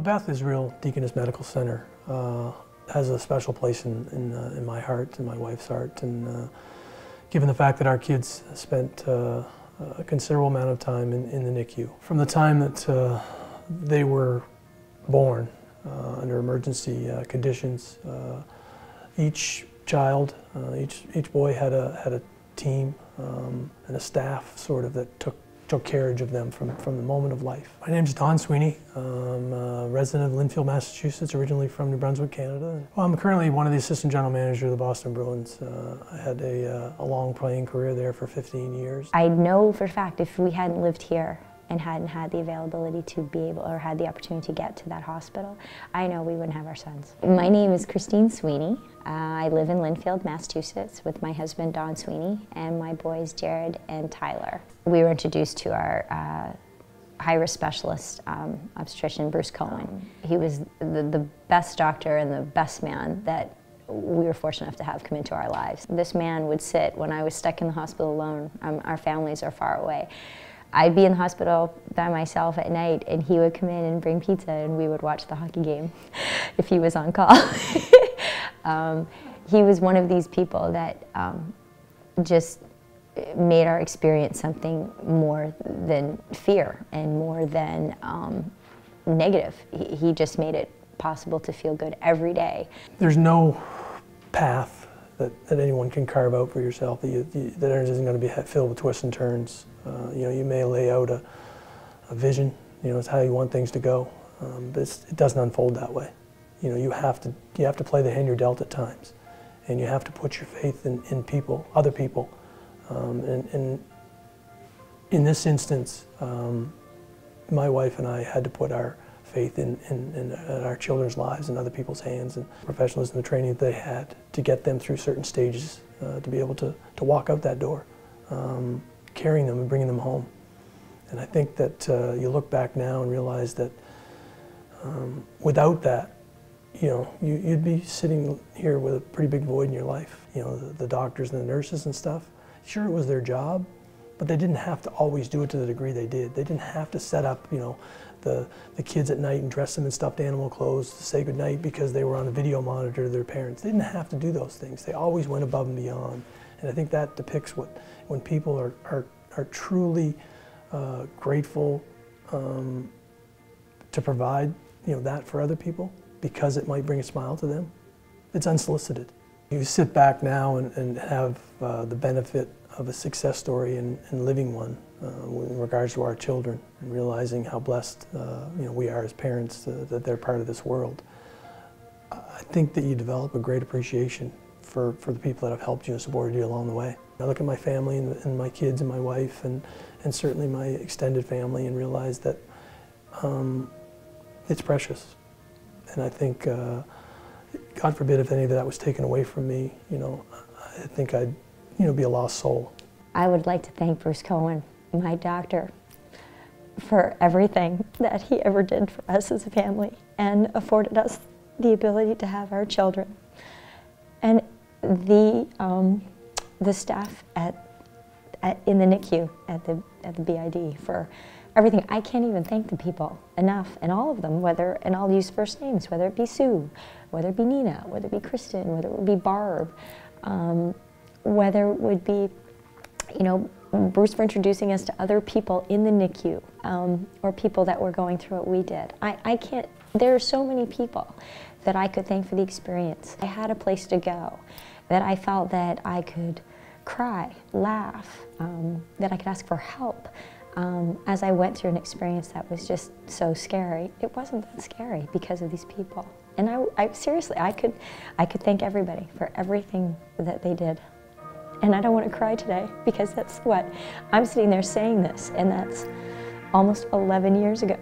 Beth Israel Deaconess Medical Center has a special place in my heart and my wife's heart, and given the fact that our kids spent a considerable amount of time in the NICU. From the time that they were born under emergency conditions, each child, each boy had a team and a staff sort of that took care of them from the moment of life. My name is Don Sweeney. I'm a resident of Lynnfield, Massachusetts, originally from New Brunswick, Canada. Well, I'm currently one of the assistant general managers of the Boston Bruins. I had a long playing career there for 15 years. I know for a fact if we hadn't lived here and hadn't had the availability to be able, or had the opportunity to get to that hospital, I know we wouldn't have our sons. My name is Christine Sweeney. I live in Lynnfield, Massachusetts with my husband Don Sweeney and my boys Jared and Tyler. We were introduced to our high-risk specialist obstetrician, Bruce Cohen. He was the best doctor and the best man that we were fortunate enough to have come into our lives. This man would sit when I was stuck in the hospital alone. Our families are far away. I'd be in the hospital by myself at night, and he would come in and bring pizza, and we would watch the hockey game if he was on call. He was one of these people that just made our experience something more than fear and more than negative. He just made it possible to feel good every day. There's no path that anyone can carve out for yourself that isn't going to be filled with twists and turns. You know, you may lay out a vision, you know, it's how you want things to go, but it doesn't unfold that way. You know, you have to play the hand you're dealt at times, and you have to put your faith in people, other people. And in this instance, my wife and I had to put our faith in our children's lives and other people's hands, and professionalism and the training that they had to get them through certain stages to be able to walk out that door, carrying them and bringing them home. And I think that you look back now and realize that without that, you know, you'd be sitting here with a pretty big void in your life. You know, the doctors and the nurses and stuff, sure, it was their job, but they didn't have to always do it to the degree they did. They didn't have to set up, you know, the kids at night and dress them in stuffed animal clothes to say goodnight because they were on a video monitor to their parents. They didn't have to do those things. They always went above and beyond. And I think that depicts when people are truly grateful to provide, you know, that for other people because it might bring a smile to them. It's unsolicited. You sit back now and have the benefit of a success story and living one in regards to our children, and realizing how blessed you know, we are as parents that they're part of this world. I think that you develop a great appreciation for the people that have helped you and supported you along the way. I look at my family and my kids and my wife and certainly my extended family and realize that it's precious. And I think, God forbid if any of that was taken away from me, you know, I think I'd, you know, be a lost soul. I would like to thank Bruce Cohen, my doctor, for everything that he ever did for us as a family and afforded us the ability to have our children. And the staff in the NICU at the BID for everything. I can't even thank the people enough, and all of them, and I'll use first names, whether it be Sue, whether it be Nina, whether it be Kristen, whether it would be Barb, whether it would be, you know, Bruce for introducing us to other people in the NICU, or people that were going through what we did. I can't, there are so many people that I could thank for the experience. I had a place to go, that I felt that I could cry, laugh, that I could ask for help. As I went through an experience that was just so scary, it wasn't that scary because of these people. And I seriously, I could thank everybody for everything that they did. And I don't want to cry today because that's what, I'm sitting there saying this, and that's almost 11 years ago.